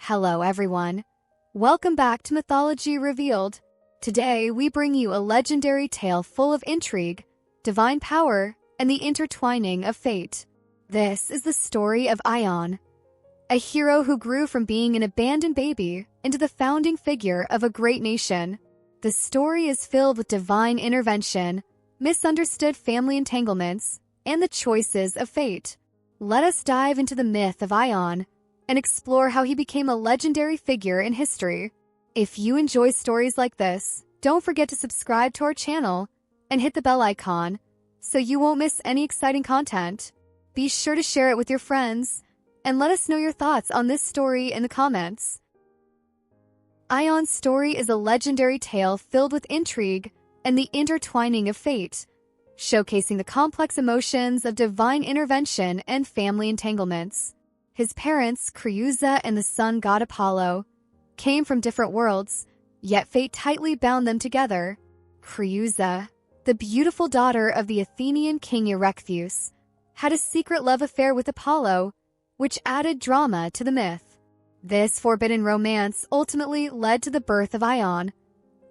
Hello everyone. Welcome back to Mythology Revealed. Today we bring you a legendary tale full of intrigue, divine power, and the intertwining of fate. This is the story of Ion, a hero who grew from being an abandoned baby into the founding figure of a great nation. The story is filled with divine intervention, misunderstood family entanglements, and the choices of fate. Let us dive into the myth of Ion and explore how he became a legendary figure in history. If you enjoy stories like this, don't forget to subscribe to our channel and hit the bell icon so you won't miss any exciting content. Be sure to share it with your friends and let us know your thoughts on this story in the comments. Ion's story is a legendary tale filled with intrigue and the intertwining of fate, showcasing the complex emotions of divine intervention and family entanglements. His parents, Creusa and the sun god Apollo, came from different worlds, yet fate tightly bound them together. Creusa, the beautiful daughter of the Athenian king Erechtheus, had a secret love affair with Apollo, which added drama to the myth. This forbidden romance ultimately led to the birth of Ion,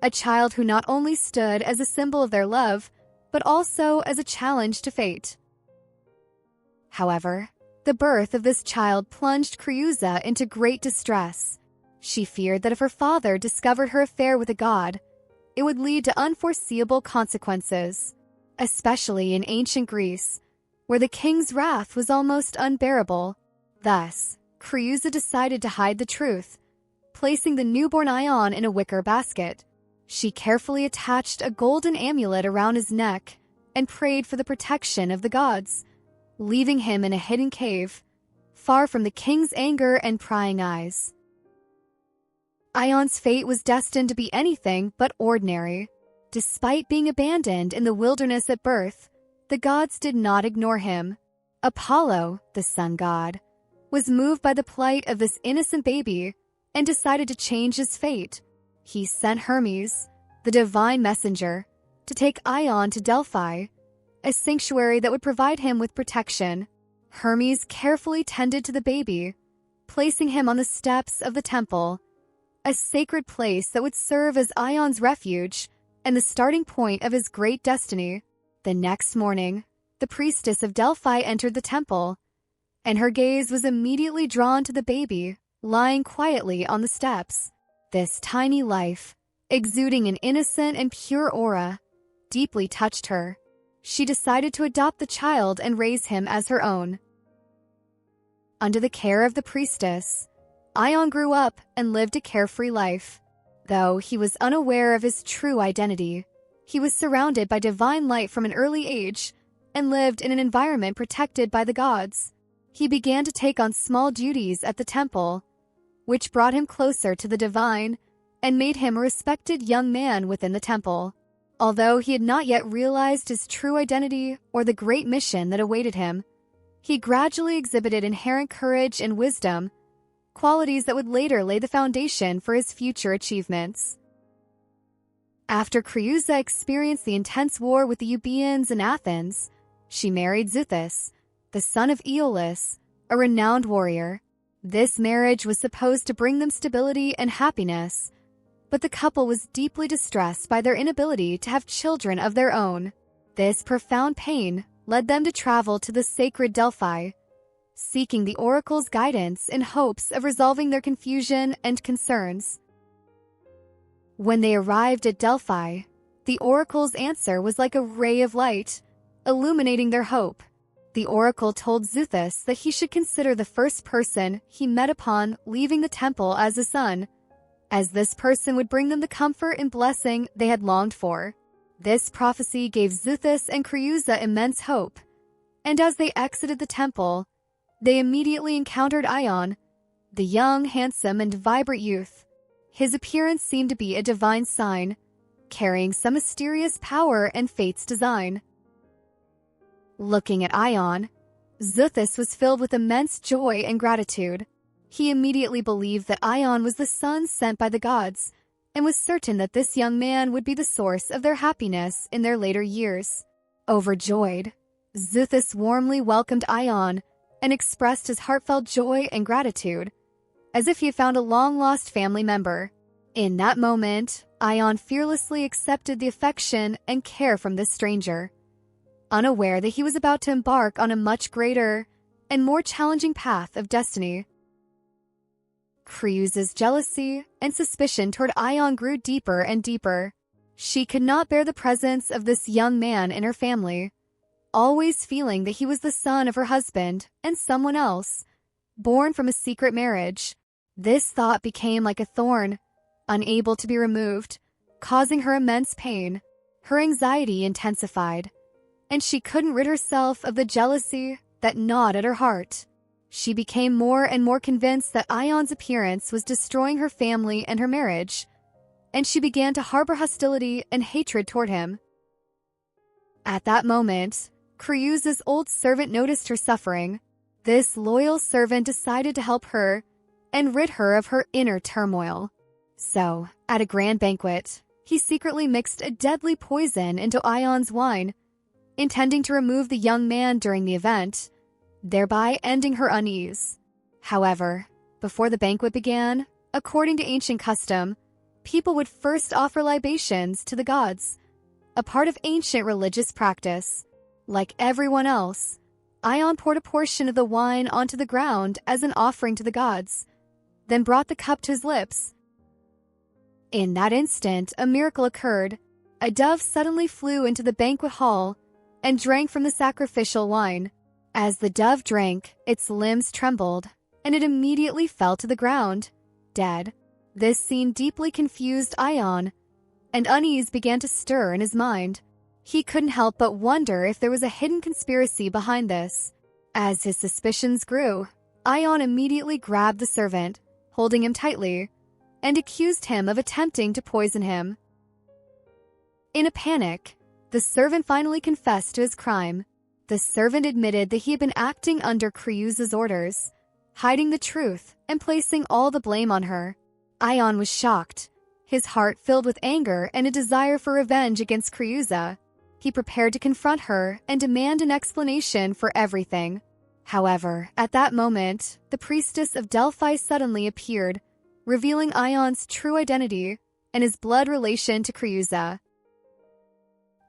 a child who not only stood as a symbol of their love, but also as a challenge to fate. However, the birth of this child plunged Creusa into great distress. She feared that if her father discovered her affair with a god, it would lead to unforeseeable consequences, especially in ancient Greece, where the king's wrath was almost unbearable. Thus, Creusa decided to hide the truth, placing the newborn Ion in a wicker basket. She carefully attached a golden amulet around his neck and prayed for the protection of the gods, leaving him in a hidden cave, far from the king's anger and prying eyes. Ion's fate was destined to be anything but ordinary. Despite being abandoned in the wilderness at birth, the gods did not ignore him. Apollo, the sun god, was moved by the plight of this innocent baby and decided to change his fate. He sent Hermes, the divine messenger, to take Ion to Delphi, a sanctuary that would provide him with protection. Hermes carefully tended to the baby, placing him on the steps of the temple, a sacred place that would serve as Ion's refuge and the starting point of his great destiny. The next morning, the priestess of Delphi entered the temple, and her gaze was immediately drawn to the baby lying quietly on the steps. This tiny life, exuding an innocent and pure aura, deeply touched her. She decided to adopt the child and raise him as her own. Under the care of the priestess, Ion grew up and lived a carefree life. Though he was unaware of his true identity, he was surrounded by divine light from an early age and lived in an environment protected by the gods. He began to take on small duties at the temple, which brought him closer to the divine and made him a respected young man within the temple. Although he had not yet realized his true identity or the great mission that awaited him, he gradually exhibited inherent courage and wisdom, qualities that would later lay the foundation for his future achievements. After Creusa experienced the intense war with the Euboeans in Athens, she married Xuthus, the son of Aeolus, a renowned warrior. This marriage was supposed to bring them stability and happiness, but the couple was deeply distressed by their inability to have children of their own. This profound pain led them to travel to the sacred Delphi, seeking the oracle's guidance in hopes of resolving their confusion and concerns. When they arrived at Delphi, the oracle's answer was like a ray of light, illuminating their hope. The oracle told Xuthus that he should consider the first person he met upon leaving the temple as a son, as this person would bring them the comfort and blessing they had longed for. This prophecy gave Xuthus and Creusa immense hope, and as they exited the temple, they immediately encountered Ion, the young, handsome, and vibrant youth. His appearance seemed to be a divine sign, carrying some mysterious power and fate's design. Looking at Ion, Xuthus was filled with immense joy and gratitude. He immediately believed that Ion was the son sent by the gods, and was certain that this young man would be the source of their happiness in their later years. Overjoyed, Xuthus warmly welcomed Ion and expressed his heartfelt joy and gratitude. as if he had found a long-lost family member. In that moment, Ion fearlessly accepted the affection and care from this stranger, unaware that he was about to embark on a much greater and more challenging path of destiny. Creusa's jealousy and suspicion toward Ion grew deeper and deeper. She could not bear the presence of this young man in her family, always feeling that he was the son of her husband and someone else, born from a secret marriage. This thought became like a thorn, unable to be removed, causing her immense pain. Her anxiety intensified, and she couldn't rid herself of the jealousy that gnawed at her heart. She became more and more convinced that Ion's appearance was destroying her family and her marriage, and she began to harbor hostility and hatred toward him. At that moment, Creusa's old servant noticed her suffering. This loyal servant decided to help her and rid her of her inner turmoil. So, at a grand banquet, he secretly mixed a deadly poison into Ion's wine, intending to remove the young man during the event, thereby ending her unease. However, before the banquet began, according to ancient custom, people would first offer libations to the gods, a part of ancient religious practice. Like everyone else, Ion poured a portion of the wine onto the ground as an offering to the gods, then brought the cup to his lips. In that instant, a miracle occurred. A dove suddenly flew into the banquet hall and drank from the sacrificial wine. As the dove drank, its limbs trembled, and it immediately fell to the ground, dead. This scene deeply confused Ion, and unease began to stir in his mind. He couldn't help but wonder if there was a hidden conspiracy behind this. As his suspicions grew, Ion immediately grabbed the servant, holding him tightly, and accused him of attempting to poison him. In a panic, the servant finally confessed to his crime. The servant admitted that he had been acting under Creusa's orders, hiding the truth and placing all the blame on her. Ion was shocked, his heart filled with anger and a desire for revenge against Creusa. He prepared to confront her and demand an explanation for everything. However, at that moment, the priestess of Delphi suddenly appeared, revealing Ion's true identity and his blood relation to Creusa.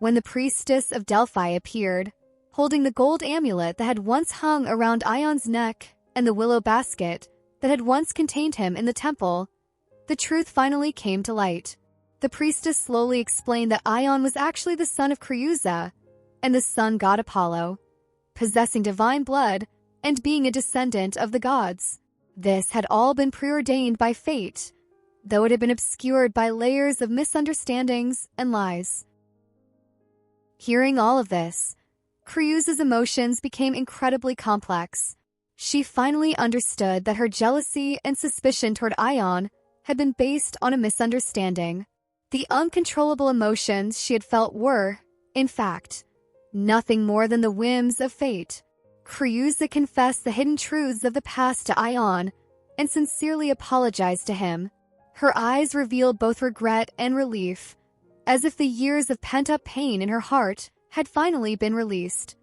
When the priestess of Delphi appeared, holding the gold amulet that had once hung around Ion's neck and the willow basket that had once contained him in the temple, the truth finally came to light. The priestess slowly explained that Ion was actually the son of Creusa and the sun god Apollo, possessing divine blood and being a descendant of the gods. This had all been preordained by fate, though it had been obscured by layers of misunderstandings and lies. Hearing all of this, Creusa's emotions became incredibly complex. She finally understood that her jealousy and suspicion toward Ion had been based on a misunderstanding. The uncontrollable emotions she had felt were, in fact, nothing more than the whims of fate. Creusa confessed the hidden truths of the past to Ion and sincerely apologized to him. Her eyes revealed both regret and relief, as if the years of pent-up pain in her heart had finally been released.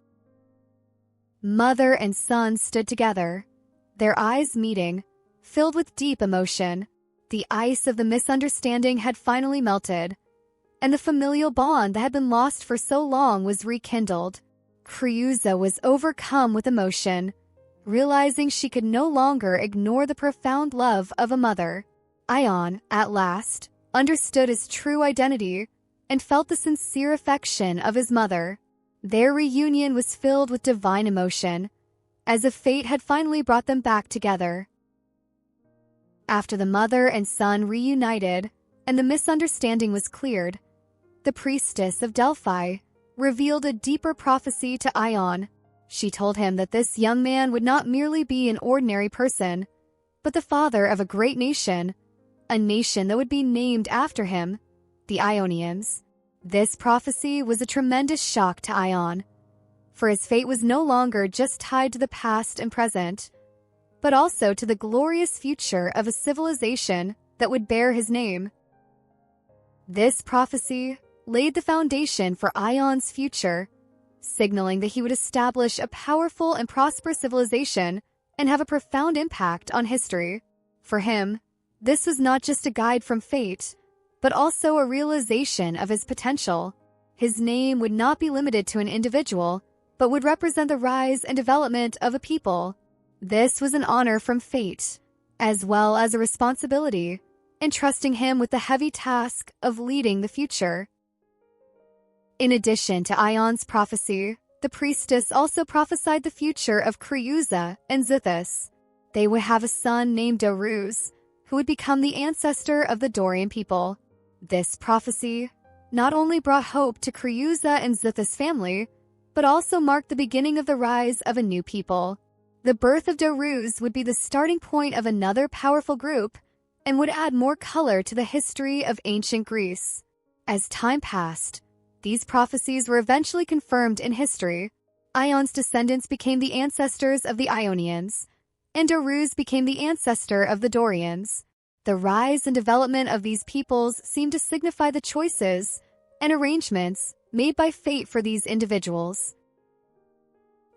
Mother and son stood together, their eyes meeting, filled with deep emotion. The ice of the misunderstanding had finally melted, and the familial bond that had been lost for so long was rekindled. Creusa was overcome with emotion, realizing she could no longer ignore the profound love of a mother. Ion, at last, understood his true identity and felt the sincere affection of his mother. Their reunion was filled with divine emotion, as if fate had finally brought them back together. After the mother and son reunited and the misunderstanding was cleared, the priestess of Delphi revealed a deeper prophecy to Ion. She told him that this young man would not merely be an ordinary person, but the father of a great nation, a nation that would be named after him, the Ionians. This prophecy was a tremendous shock to Ion, for his fate was no longer just tied to the past and present, but also to the glorious future of a civilization that would bear his name. This prophecy laid the foundation for Ion's future, signaling that he would establish a powerful and prosperous civilization and have a profound impact on history. For him, this was not just a guide from fate, but also a realization of his potential. His name would not be limited to an individual, but would represent the rise and development of a people. This was an honor from fate, as well as a responsibility, entrusting him with the heavy task of leading the future. In addition to Ion's prophecy, the priestess also prophesied the future of Creusa and Erechtheus. They would have a son named Creusa, who would become the ancestor of the Dorian people. This prophecy not only brought hope to Creusa and Erechtheus' family, but also marked the beginning of the rise of a new people. The birth of Creusa would be the starting point of another powerful group and would add more color to the history of ancient Greece. As time passed, these prophecies were eventually confirmed in history. Ion's descendants became the ancestors of the Ionians, and Creusa became the ancestor of the Dorians. The rise and development of these peoples seemed to signify the choices and arrangements made by fate for these individuals.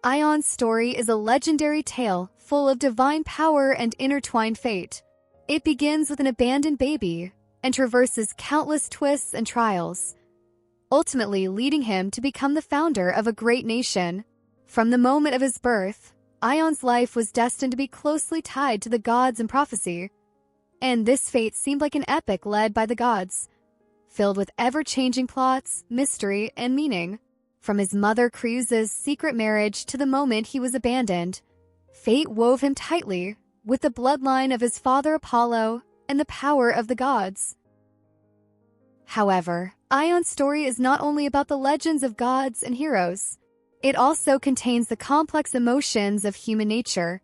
Ion's story is a legendary tale full of divine power and intertwined fate. It begins with an abandoned baby and traverses countless twists and trials, ultimately leading him to become the founder of a great nation. From the moment of his birth, Ion's life was destined to be closely tied to the gods and prophecy, and this fate seemed like an epic led by the gods, filled with ever-changing plots, mystery, and meaning. From his mother Creusa's secret marriage to the moment he was abandoned, fate wove him tightly with the bloodline of his father Apollo and the power of the gods. However, Ion's story is not only about the legends of gods and heroes. It also contains the complex emotions of human nature,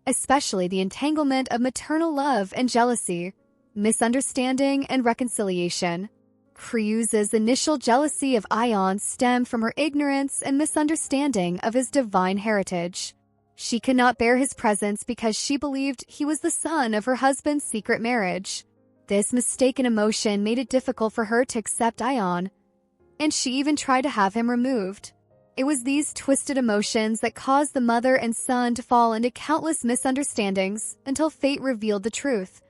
especially the entanglement of maternal love and jealousy, misunderstanding and reconciliation. Creusa's initial jealousy of Ion stemmed from her ignorance and misunderstanding of his divine heritage. She could not bear his presence because she believed he was the son of her husband's secret marriage. This mistaken emotion made it difficult for her to accept Ion, and she even tried to have him removed. It was these twisted emotions that caused the mother and son to fall into countless misunderstandings until fate revealed the truth,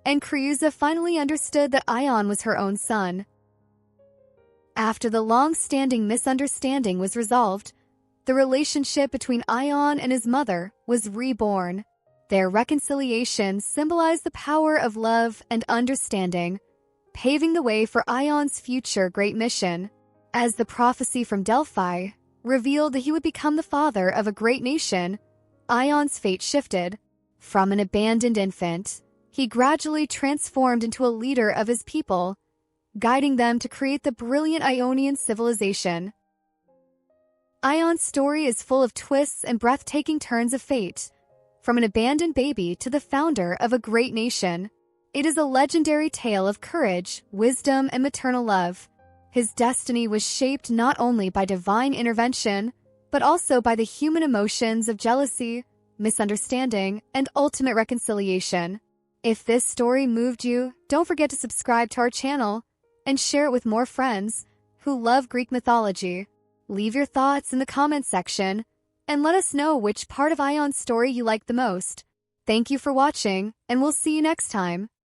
and Creusa finally understood that Ion was her own son. After the long-standing misunderstanding was resolved, the relationship between Ion and his mother was reborn. Their reconciliation symbolized the power of love and understanding, paving the way for Ion's future great mission. As the prophecy from Delphi revealed that he would become the father of a great nation, Ion's fate shifted. From an abandoned infant, he gradually transformed into a leader of his people, guiding them to create the brilliant Ionian civilization. Ion's story is full of twists and breathtaking turns of fate, from an abandoned baby to the founder of a great nation. It is a legendary tale of courage, wisdom, and maternal love. His destiny was shaped not only by divine intervention, but also by the human emotions of jealousy, misunderstanding, and ultimate reconciliation. If this story moved you, don't forget to subscribe to our channel and share it with more friends who love Greek mythology. Leave your thoughts in the comments section and let us know which part of Ion's story you liked the most. Thank you for watching, and we'll see you next time.